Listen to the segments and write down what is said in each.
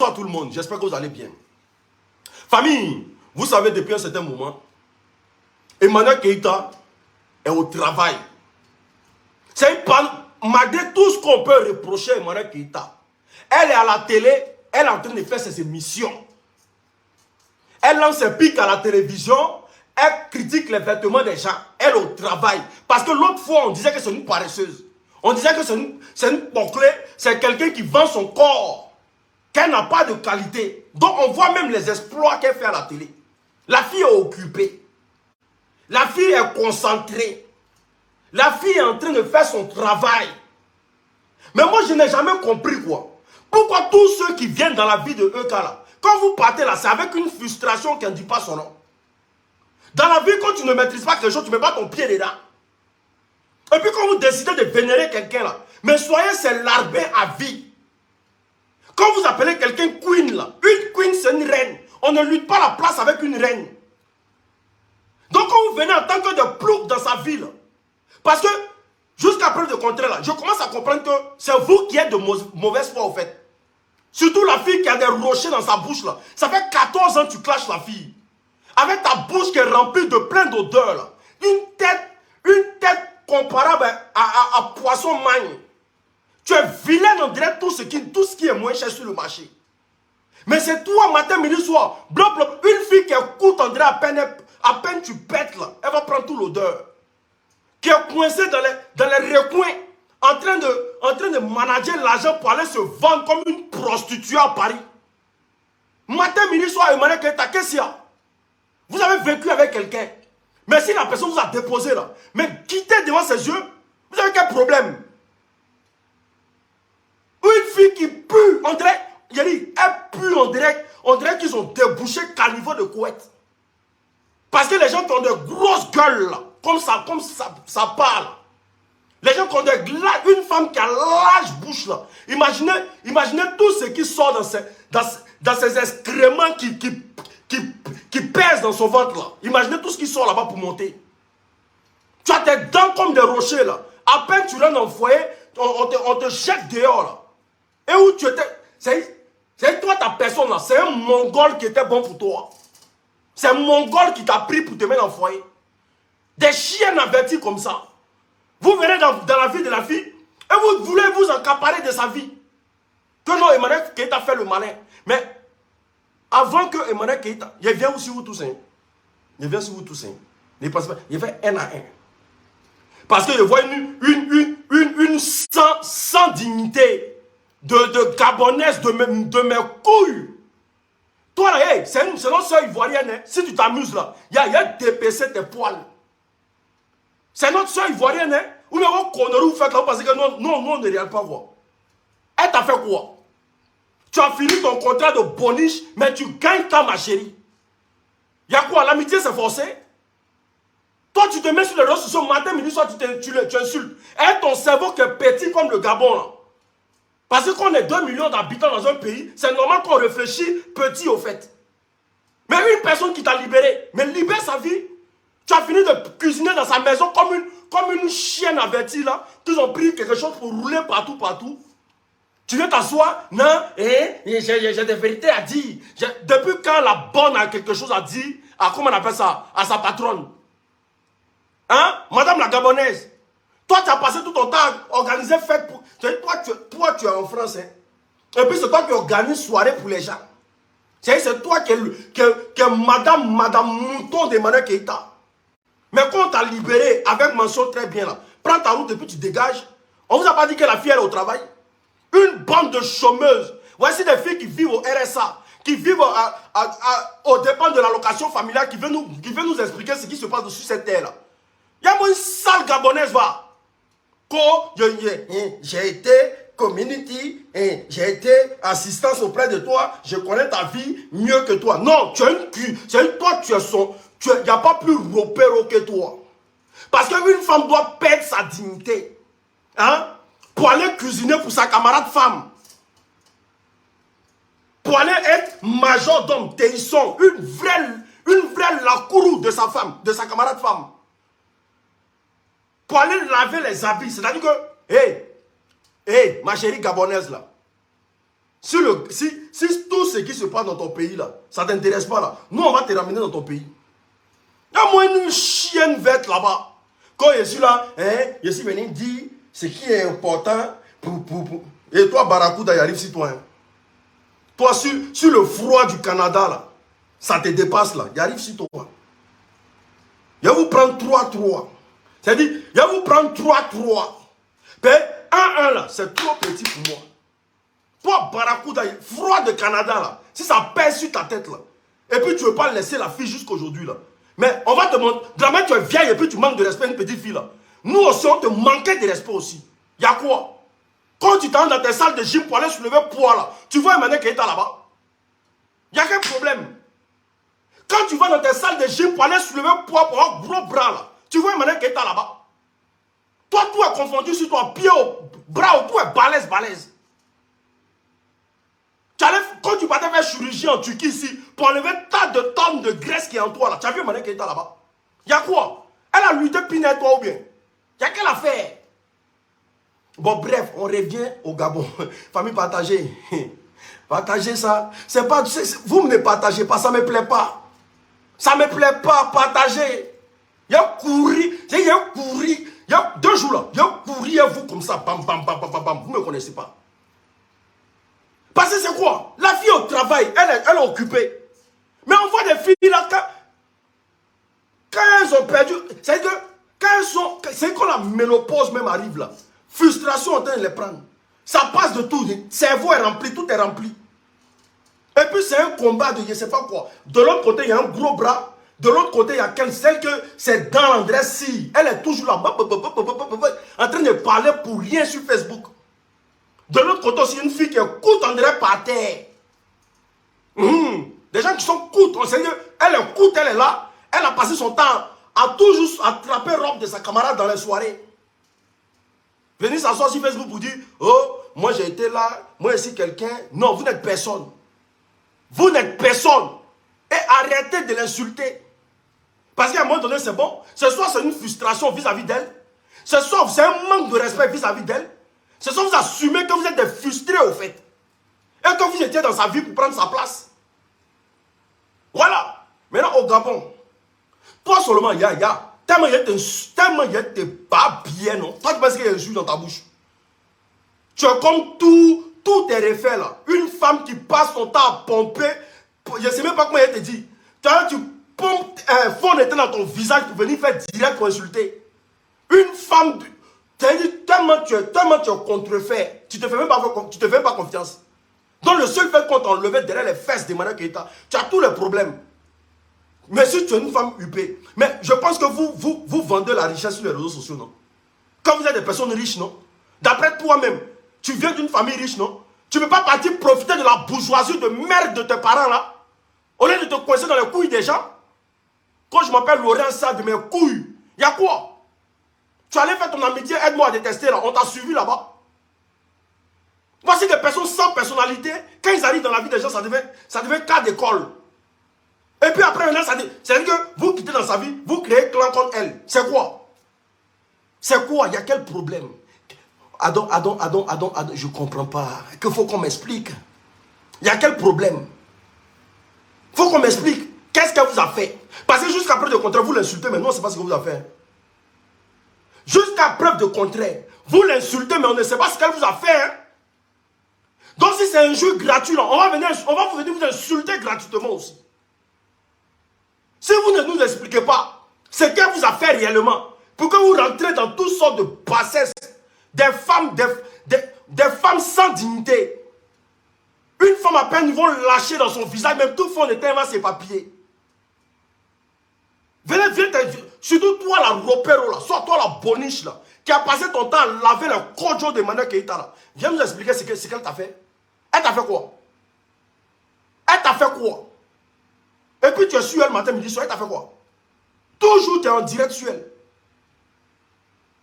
Bonsoir tout le monde, j'espère que vous allez bien. Famille, vous savez depuis un certain moment, Emmanuel Keïta est au travail. Malgré tout ce qu'on peut reprocher à Emmanuel Keïta, elle est à la télé, elle est en train de faire ses émissions. Elle lance ses pics à la télévision, elle critique les vêtements des gens, elle est au travail. Parce que l'autre fois, on disait que c'est une paresseuse. On disait que c'est une bouclée, c'est quelqu'un qui vend son corps, qu'elle n'a pas de qualité. Donc on voit même les exploits qu'elle fait à la télé. La fille est occupée. La fille est concentrée. La fille est en train de faire son travail. Mais moi, je n'ai jamais compris quoi. Pourquoi tous ceux qui viennent dans la vie de EK là, quand vous partez là, c'est avec une frustration qui ne dit pas son nom. Dans la vie, quand tu ne maîtrises pas quelque chose, tu ne mets pas ton pied dedans. Et puis quand vous décidez de vénérer quelqu'un là, mais soyez ses larbins à vie. Quand vous appelez quelqu'un queen là, une queen c'est une reine. On ne lutte pas la place avec une reine. Donc quand vous venez en tant que de plouc dans sa vie là, parce que jusqu'à preuve de contraire là, je commence à comprendre que c'est vous qui êtes de mauvaise foi au fait. Surtout la fille qui a des rochers dans sa bouche là. Ça fait 14 ans que tu clashes la fille. Avec ta bouche qui est remplie de plein d'odeurs là. Une tête comparable à poisson magne. Tu es vilaine, on dirait tout ce qui est moins cher sur le marché. Mais c'est toi, matin, midi, soir. Blop, blop. Une fille qui écoute, on dirait à peine tu pètes là. Elle va prendre toute l'odeur. Qui est coincée dans les recoins. En train de manager l'argent pour aller se vendre comme une prostituée à Paris. Matin, midi, soir, Emmanuel Keïta, qu'est-ce qu'il y a? Vous avez vécu avec quelqu'un. Mais si la personne vous a déposé là, mais quittez devant ses yeux, vous avez quel problème? Une fille qui pue, on dirait, elle pue, on dirait qu'ils ont débouché Caniveau de Couette. Parce que les gens qui ont de grosses gueules là, comme ça parle. Les gens qui ont une femme qui a large bouche là. Imaginez tout ce qui sort dans ces excréments qui pèsent dans son ventre là. Imaginez tout ce qui sort là-bas pour monter. Tu as tes dents comme des rochers là. À peine tu rentres dans le foyer, on te jette dehors là. Et où tu étais, c'est toi ta personne là. C'est un Mongol qui était bon pour toi. C'est un Mongol qui t'a pris pour te mettre dans le foyer. Des chiens avertis comme ça. Vous venez dans la vie de la fille et vous voulez vous accaparer de sa vie. Que non, Emmanuel Keïta fait le malin. Mais avant que Emmanuel Keïta, il vient aussi vous tous. Il vient sur vous tous. Il fait un à un. Parce que je vois une sans dignité de gabonaise de mes couilles. Toi là, hey, c'est notre soeur ivoirienne. Hein. Si tu t'amuses là, il y a DPC tes poils. C'est notre soeur ivoirienne. Hein. Ou bien vous conneries, vous faites là, parce que non, on ne regarde pas quoi. Elle t'a fait quoi? Tu as fini ton contrat de boniche, mais tu gagnes ta ma chérie. Il y a quoi? L'amitié c'est forcé? Toi tu te mets sur les réseaux sociaux, matin, midi, soir, tu insultes. Et ton cerveau qui est petit comme le Gabon là. Parce que quand on est 2 millions d'habitants dans un pays, c'est normal qu'on réfléchisse petit au fait. Mais une personne qui t'a libéré, mais libère sa vie. Tu as fini de cuisiner dans sa maison comme une chienne avertie là. Qu'ils ont pris quelque chose pour rouler partout. Tu viens t'asseoir, non, j'ai des vérités à dire. Depuis quand la bonne a quelque chose à dire, comment on appelle ça, à sa patronne? Hein, madame la Gabonaise? Toi, tu as passé tout ton temps à organiser fête pour... Toi, tu es en France. Hein? Et puis, c'est toi qui organise soirée pour les gens. C'est toi qui est madame Mouton d'Emmanuel Keïta. Mais quand on t'a libéré avec mention très bien là, prends ta route et puis tu dégages. On vous a pas dit que la fille elle est au travail? Une bande de chômeuses. Voici des filles qui vivent au RSA, qui vivent au dépend de l'allocation familiale, qui veut nous expliquer ce qui se passe sur cette terre là. Il y a une sale gabonaise va. J'ai été community, j'ai été assistance auprès de toi, je connais ta vie mieux que toi. Non, tu as une cul. Toi, il n'y a pas plus repéro que toi. Parce qu'une femme doit perdre sa dignité. Hein? Pour aller cuisiner pour sa camarade femme. Pour aller être majordome, téisson, une vraie lacourou de sa femme, de sa camarade femme. Pour aller laver les habits. C'est-à-dire que, ma chérie gabonaise là, si tous ce qui se passe dans ton pays là, ça ne t'intéresse pas là. Nous, on va te ramener dans ton pays. Il y a moins une chienne verte là-bas. Quand je suis là, hein, je suis venu dire ce qui est important pour. Et toi, Barracuda, il arrive sur toi. Hein. Toi, sur le froid du Canada là, ça te dépasse là. Il arrive sur toi. Il va vous prendre 3-3. C'est-à-dire, il va vous prendre 3-3. Mais 1-1 là, c'est trop petit pour moi. Toi, Barracuda, froid de Canada là, si ça pèse sur ta tête là, et puis tu ne veux pas laisser la fille jusqu'aujourd'hui là. Mais on va te montrer, demain tu es vieille et puis tu manques de respect à une petite fille là. Nous aussi, on te manquait de respect aussi. Il y a quoi? Quand tu t'entres dans tes salles de gym pour aller soulever poids là, tu vois Emmanuel Keïta là-bas? Il y a quel problème? Quand tu vas dans tes salles de gym pour aller soulever poids pour avoir gros bras là, tu vois Emmanuel Keïta là-bas? Toi, tout est confondu sur toi, pied au bras, tout est balèze. Quand tu partais faire chirurgie en Turquie ici, pour enlever tas de tonnes de graisse qui est en toi là, tu as vu Emmanuel Keïta là-bas? Il y a quoi? Elle a lutté piner toi ou bien? Il y a quelle affaire? Bon, bref, on revient au Gabon. Famille partagée. Partagez ça. C'est pas, vous ne me partagez pas, ça ne me plaît pas. Ça ne me plaît pas, partager. Il y a couru, il y a 2 jours là, il y a couru à vous comme ça, bam, vous ne me connaissez pas. Parce que c'est quoi? La fille au travail, elle est occupée. Mais on voit des filles là, quand elles ont perdu, c'est que quand elles sont, c'est quand la ménopause même arrive là, frustration en train de les prendre. Ça passe de tout, le cerveau est rempli, tout est rempli. Et puis c'est un combat de je ne sais pas quoi. De l'autre côté, il y a un gros bras. De l'autre côté, il y a celle que c'est dans l'adresse. Elle est toujours là, en train de parler pour rien sur Facebook. De l'autre côté aussi, une fille qui écoute André par terre. Des gens qui sont courtes. Elle écoute, elle est là. Elle a passé son temps à toujours attraper robe de sa camarade dans les soirées. Venir s'asseoir sur Facebook pour dire, oh, moi j'ai été là, moi je suis quelqu'un. Non, vous n'êtes personne. Vous n'êtes personne. Et arrêtez de l'insulter. Parce qu'à un moment donné, c'est bon. Ce soir, c'est une frustration vis-à-vis d'elle. Ce soir, c'est un manque de respect vis-à-vis d'elle. Ce soir, vous assumez que vous êtes des frustrés au fait. Et que vous étiez dans sa vie pour prendre sa place. Voilà. Maintenant, au Gabon, toi seulement, tellement il te pas bien, non? Toi, tu penses qu'il y a un jus dans ta bouche. Tu es comme tout est refait là. Une femme qui passe son temps à pomper, je ne sais même pas comment elle te dit. Tu pompes un fond d'éteint dans ton visage pour venir faire direct pour insulter. Une femme, tellement tu es contrefait, tu ne te fais même pas confiance. Donc le seul fait qu'on t'enlevait derrière les fesses d'Emmanuel Keïta, tu as tous les problèmes. Mais si tu es une femme huppée, mais je pense que vous vendez la richesse sur les réseaux sociaux, non? Quand vous êtes des personnes riches, non? D'après toi-même, tu viens d'une famille riche, non? Tu ne peux pas partir profiter de la bourgeoisie de merde de tes parents, là? Au lieu de te coincer dans les couilles des gens. Quand je m'appelle Laurent, ça de mes couilles, il y a quoi? Tu allais faire ton amitié, aide-moi à détester, là. On t'a suivi là-bas. Voici des personnes sans personnalité. Quand ils arrivent dans la vie des gens, ça devient cas d'école. Et puis après, maintenant, c'est-à-dire que vous quittez dans sa vie, vous créez clan contre elle. C'est quoi? C'est quoi? Il y a quel problème? Adon, je ne comprends pas. Il faut qu'on m'explique. Il y a quel problème? Il faut qu'on m'explique. Qu'est-ce qu'elle vous a fait? Parce que jusqu'à preuve de contraire, vous l'insultez, mais non, c'est pas ce que vous a fait. Jusqu'à preuve de contraire, vous l'insultez, mais on ne sait pas ce qu'elle vous a fait. Hein? Donc si c'est un jeu gratuit, là, on va venir vous insulter gratuitement aussi. Si vous ne nous expliquez pas ce qu'elle vous a fait réellement, pour que vous rentrez dans toutes sortes de bassesses, des femmes sans dignité. Une femme à peine, ils vont lâcher dans son visage, même tout fond d'éteint va s'épapier. Venez, surtout toi la ropero là, soit toi la boniche là, qui a passé ton temps à laver le kojo de Emmanuel Keïta là. Viens nous expliquer ce qu'elle t'a fait. Elle t'a fait quoi? Elle t'a fait quoi? Et puis tu es sur elle matin, midi, soir, elle t'a fait quoi? Toujours tu es en direct sur elle.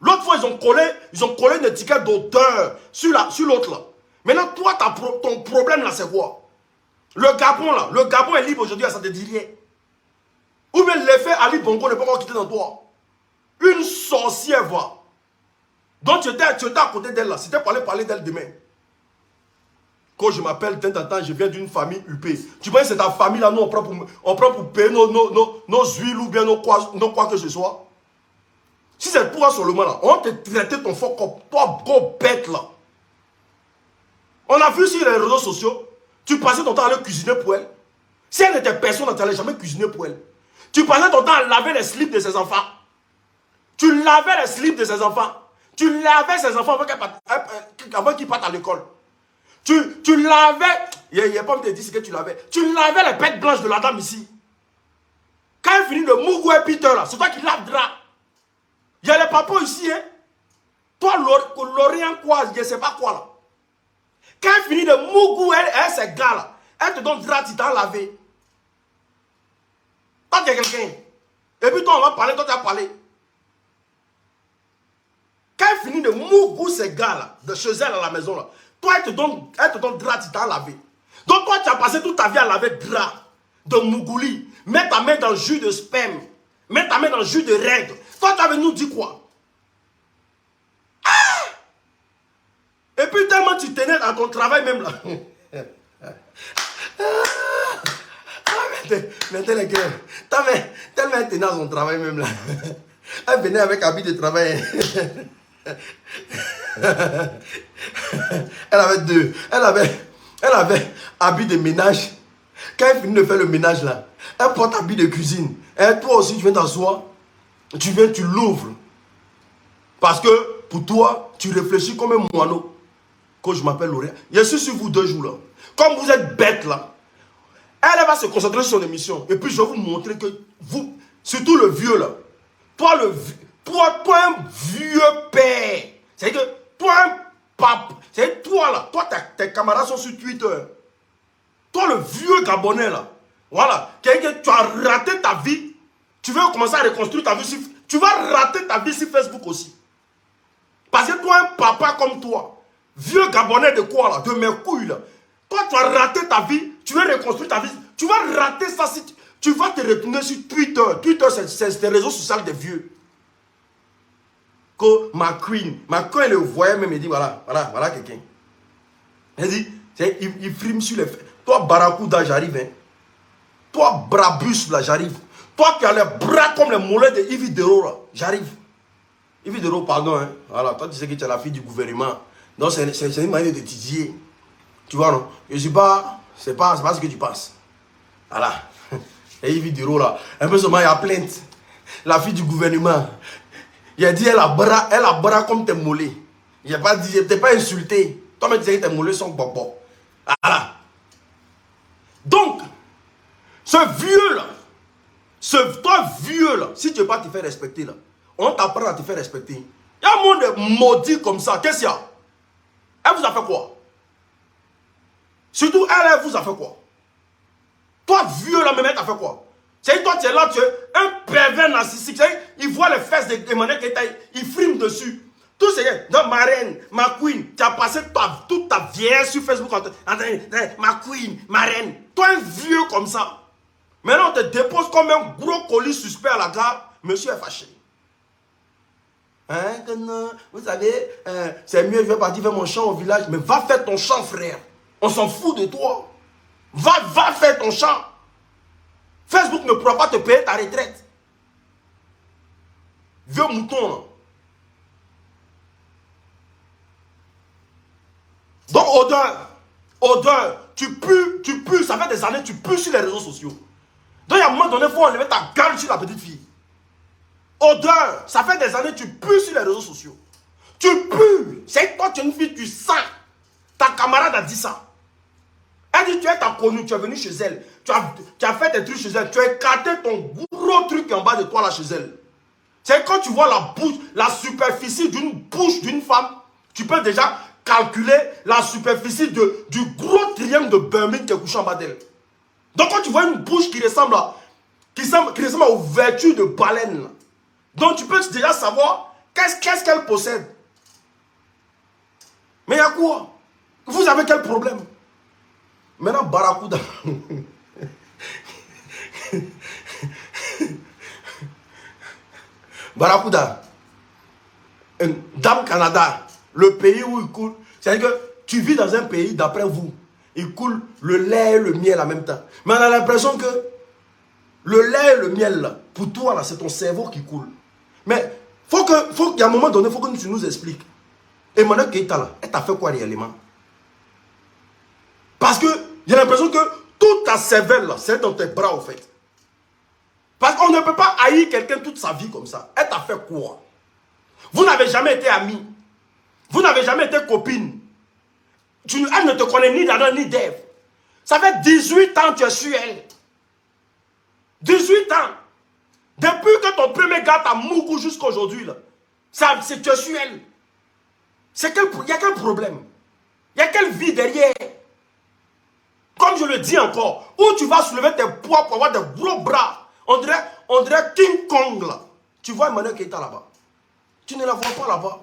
L'autre fois, ils ont collé une étiquette d'auteur sur l'autre là. Maintenant, toi, ton problème là, c'est quoi? Le Gabon est libre aujourd'hui, ça te dit rien. Ou bien l'effet Ali Bongo n'est pas encore quitté dans toi. Une sorcière, va. Donc tu étais à côté d'elle là, c'était pour aller parler d'elle demain. Quand je m'appelle tant, je viens d'une famille huppée. Tu penses que c'est ta famille là, nous on prend pour payer nos huiles ou bien nos quoi que ce soit. Si c'est toi seulement là, on te traiter ton fort comme toi, gros bête là. On a vu sur les réseaux sociaux, tu passais ton temps à aller cuisiner pour elle. Si elle n'était personne, tu n'allais jamais cuisiner pour elle. Tu passais ton temps à laver les slips de ses enfants. Tu lavais les slips de ses enfants. Tu lavais ses enfants avant qu'ils partent à l'école. Tu lavais, il n'y a pas me dire ce que tu lavais. Tu lavais les bêtes blanches de la dame ici. Quand elle finit de Mougou et Peter là, c'est toi qui lave drap. Il y a les papas ici, hein. Toi, l'Orient quoi, je ne sais pas quoi là. Quand elle finit de Mougou, elle ces gars là, elle te donne drap, tu t'en lavé. Toi, tu es quelqu'un. Et puis toi, on va parler, toi, tu as parlé. Quand elle finit de Mougou, ces gars là, de chez elle à la maison là, toi, elle te donne drap, tu t'en lavé. Donc toi, tu as passé toute ta vie à laver drap de Mougouli. Mets ta main dans le jus de sperme. Mets ta main dans le jus de règle. Toi, tu avais nous dit quoi? Ah! Et puis tellement tu tenais à ton travail même là. Mais tel que tellement elle tenait à son travail même là. Elle venait avec habit de travail. Elle avait deux. Elle avait habit de ménage. Quand elle finit de faire le ménage là, elle porte habit de cuisine. Et toi aussi, tu viens t'asseoir. Tu l'ouvres. Parce que pour toi, tu réfléchis comme un moineau. Quand je m'appelle Lauréat, je suis sur vous 2 jours là. Comme vous êtes bête là, elle va se concentrer sur son émission. Et puis je vais vous montrer que vous, surtout le vieux là, toi un vieux père. C'est que toi un pape. C'est toi là, toi tes camarades sont sur Twitter. Toi le vieux Gabonais là, voilà, tu as raté ta vie. Tu veux commencer à reconstruire ta vie. Tu vas rater ta vie sur Facebook aussi. Parce que toi un papa comme toi, vieux Gabonais de quoi là, de mes couilles là. Toi tu as raté ta vie, tu veux reconstruire ta vie. Tu vas rater ça si tu vas te retourner sur Twitter. Twitter c'est le réseau social des vieux. Que ma queen, elle le voyait même, il dit voilà quelqu'un. Elle dit, il frime sur les... Toi Barracuda, j'arrive. Hein. Toi Brabus, là, j'arrive. Toi qui as les bras comme les mollets de Yves Dero, là, j'arrive. Yves Dero, pardon. Hein. Voilà, toi tu sais que tu es la fille du gouvernement. Donc c'est une manière de t'étudier. Tu vois, non? Je suis pas... C'est pas ce que tu penses. Voilà. Et Yves Dero, là, un peu seulement, il y a plainte. La fille du gouvernement. Il a dit, elle a bras comme tes mollets. Il n'a pas dit, je t'ai pas insulté. Toi, tu disais que tes mollets sont bobo. Voilà. Donc, ce vieux-là, toi vieux-là, si tu ne veux pas te faire respecter, là, on t'apprend à te faire respecter. Il y a un monde de maudit comme ça. Qu'est-ce qu'il y a? Elle vous a fait quoi? Surtout, elle vous a fait quoi? Toi, vieux-là, même, elle t'a fait quoi? C'est toi, tu es là, tu es un pervers narcissique. Il voit les fesses d'Emmanuel Keita, il frime dessus. Tout ce qui est, dans ma reine, ma queen, tu as passé toute ta vieillesse sur Facebook. Ma queen, ma reine. Toi, un vieux comme ça. Maintenant, on te dépose comme un gros colis suspect à la gare. Monsieur est fâché. Hein, vous savez, c'est mieux, je vais partir faire mon chant au village. Mais va faire ton chant, frère. On s'en fout de toi. Va faire ton chant. Facebook ne pourra pas te payer ta retraite. Vieux mouton, là. Donc, odeur, tu pues, ça fait des années, tu pues sur les réseaux sociaux. Donc, il y a un moment donné, il faut enlever ta gueule sur la petite fille. Odeur, ça fait des années, tu pues sur les réseaux sociaux. Tu pues. C'est toi, tu es une fille, tu sens. Ta camarade a dit ça. Elle dit, tu es ta connue, tu es venu chez elle. Tu as fait tes trucs chez elle. Tu as écarté ton gros truc en bas de toi là chez elle. C'est quand tu vois la bouche, la superficie d'une bouche d'une femme, tu peux déjà calculer la superficie du gros triangle de Birmingham qui est couché en bas d'elle. Donc quand tu vois une bouche qui ressemble à ouverture de baleine, là, donc tu peux déjà savoir qu'est-ce qu'elle possède. Mais il y a quoi? Vous avez quel problème? Maintenant, Barracuda. Barracuda. Dame Canada. Le pays où il coule. C'est-à-dire que tu vis dans un pays, d'après vous, il coule le lait et le miel en même temps. Mais on a l'impression que le lait et le miel, là, pour toi, là, c'est ton cerveau qui coule. Mais faut qu'il y a un moment donné, il faut que tu nous expliques. Emmanuel Keïta, là, elle t'a fait quoi réellement? Parce que j'ai l'impression que toute ta cervelle, là, c'est dans tes bras, au fait. Parce qu'on ne peut pas haïr quelqu'un toute sa vie comme ça. Elle t'a fait quoi? Vous n'avez jamais été amis. Vous n'avez jamais été copine. Elle ne te connaît ni d'Adam ni d'Ève. Ça fait 18 ans que tu es sur elle. 18 ans. Depuis que ton premier gars t'a mougou jusqu'à aujourd'hui, c'est que tu es sur elle. Il y a quel problème? Il y a quelle vie derrière? Comme je le dis encore, où tu vas soulever tes poids pour avoir des gros bras. On dirait King Kong là. Tu vois Emmanuel Keïta là-bas. Tu ne la vois pas là-bas.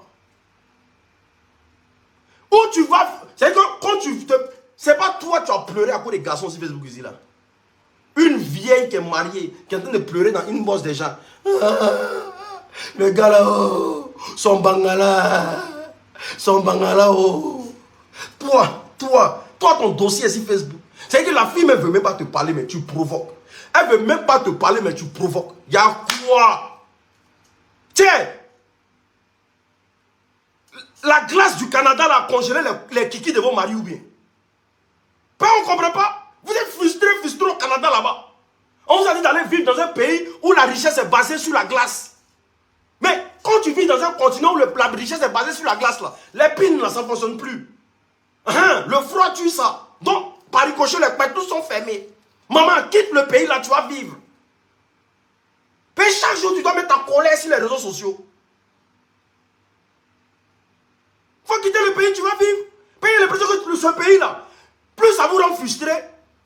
Où tu vas... C'est que quand tu te... C'est pas toi qui as pleuré à cause des garçons sur Facebook ici là. Une vieille qui est mariée, qui est en train de pleurer dans une bosse des gens. Le gars là, oh, son bangala, oh. Toi, ton dossier sur Facebook. C'est que la fille ne veut même pas te parler, mais tu provoques. Elle ne veut même pas te parler, mais tu provoques. Il y a quoi? Tiens, la glace du Canada a congelé les kikis de vos maris ou bien? On ne comprend pas. Vous êtes frustré au Canada là-bas. On vous a dit d'aller vivre dans un pays où la richesse est basée sur la glace. Mais quand tu vis dans un continent où la richesse est basée sur la glace, là, les pines, là, ça ne fonctionne plus. Le froid tue ça. Donc, par ricochet, les pètes, tous sont fermés. Maman, quitte le pays, là, tu vas vivre. Mais chaque jour, tu dois mettre ta colère sur les réseaux sociaux. Faut quitter le pays, tu vas vivre. Payer les pressions que ce pays-là, plus ça vous rend frustré,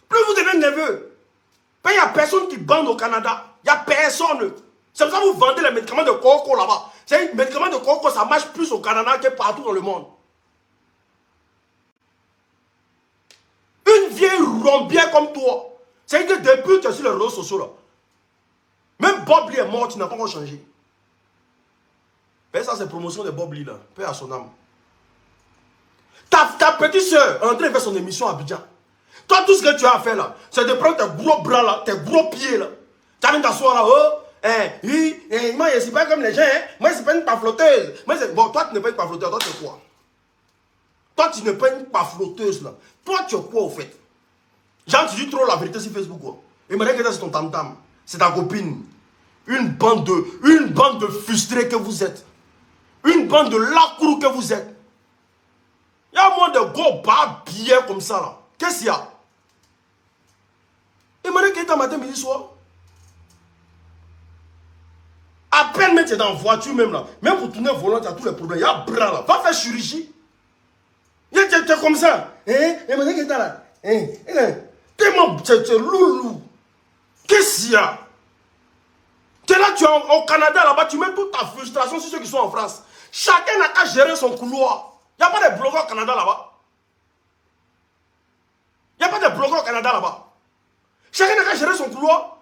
plus vous devenez nerveux. Il n'y a personne qui bande au Canada. Il n'y a personne. C'est pour ça que vous vendez les médicaments de coco là-bas. Les médicaments de coco, ça marche plus au Canada que partout dans le monde. Une vieille rombière comme toi, c'est que depuis que tu es sur les réseaux sociaux là, même Bob Lee est mort, tu n'as pas encore changé. Mais ça, c'est promotion de Bob Lee là. Paix à son âme. Ta petite soeur est en train de faire son émission à Abidjan. Toi, tout ce que tu as à faire là, c'est de prendre tes gros bras là, tes gros pieds là. Tu viens t'asseoir là, oh, moi je ne suis pas comme les gens, hein. Moi je ne suis pas une pafloteuse. Bon, toi tu n'es pas une pafloteuse, toi tu es quoi? Toi tu n'es pas une pafloteuse là. Toi tu es quoi au fait? Genre tu dis trop la vérité sur Facebook quoi. Et maintenant que c'est ton tam-tam, c'est ta copine. Une bande de frustrés que vous êtes. Une bande de lacrous que vous êtes. Il y a moins de gros bas bien comme ça là. Qu'est-ce qu'il y a? Emmanuel Keïta matin, midi, soir. À peine même tu es dans la voiture même là. Même pour tourner volant, tu as tous les problèmes. Il y a un bras là. Va faire chirurgie. Tu es comme ça. Emmanuel Keïta là. Tellement, tu es loulou. Qu'est-ce qu'il y a? Tu es là, tu es au Canada là-bas, tu mets toute ta frustration sur ceux qui sont en France. Chacun n'a qu'à gérer son couloir. Il n'y a pas de blogueurs au Canada là-bas. Il n'y a pas de blogueurs au Canada là-bas. Chacun n'a qu'à gérer son couloir.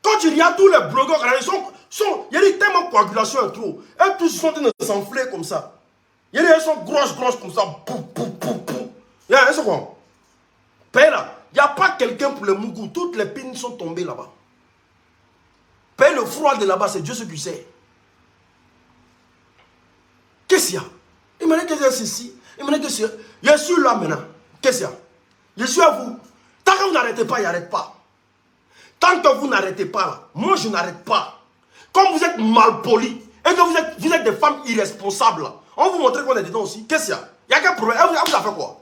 Quand tu regardes tous les blogueurs au Canada, il y a tellement de coagulation et trop. Elles tous sont en train de s'enfler comme ça. Il y a des sont grosses comme ça. Elles sont quoi? Père là, il n'y a pas quelqu'un pour le Mougou. Toutes les pines sont tombées là-bas. Père, le froid de là-bas, c'est Dieu ce qui sait. Qu'est-ce qu'il y a? Il m'a dit que c'est ceci. Il m'a dit que c'est... Je suis là maintenant. Qu'est-ce qu'il y a? Je suis à vous. Tant que vous n'arrêtez pas, il n'arrête pas. Tant que vous n'arrêtez pas là, moi je n'arrête pas. Comme vous êtes mal poli et que vous êtes des femmes irresponsables, là, on vous montre qu'on est dedans aussi. Qu'est-ce qu'il y a? Il y a quel problème? Elle vous a fait quoi?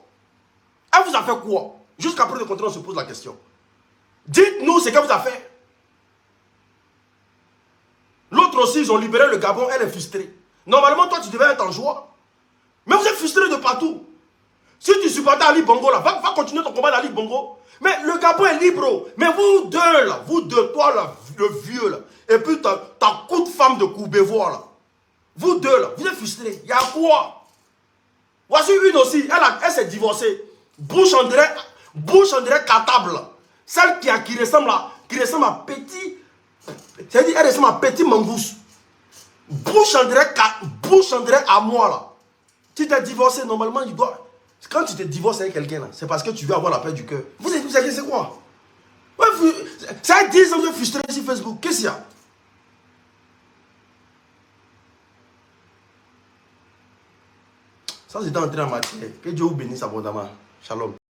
Elle vous a fait quoi? Jusqu'après le contrat, on se pose la question. Dites-nous ce qu'elle vous a fait. L'autre aussi, ils ont libéré le Gabon, elle est frustrée. Normalement, toi, tu devais être en joie. Mais vous êtes frustré de partout. Si tu supportes Ali Bongo, là, va continuer ton combat d'Ali Bongo. Mais le Gabon est libre. Mais vous deux, là, vous deux, toi, là, le vieux, là, et puis ta coup de femme de Courbevoie, là. Vous deux, là, vous êtes frustrés. Il y a quoi? Voici une aussi, elle s'est divorcée. Bouche en direct cartable, là. Celle qui ressemble à petit... C'est-à-dire, elle ressemble à petit mangousse. Bouche en direct à moi, là. Tu t'es divorcé, normalement, il doit... Quand tu te divorces avec quelqu'un, c'est parce que tu veux avoir la paix du cœur. Vous savez, c'est quoi? Ouais, ça 10 ans, vous êtes frustré sur Facebook. Qu'est-ce qu'il y a? Ça, c'est entrer en matière. Que Dieu vous bénisse abondamment. Shalom.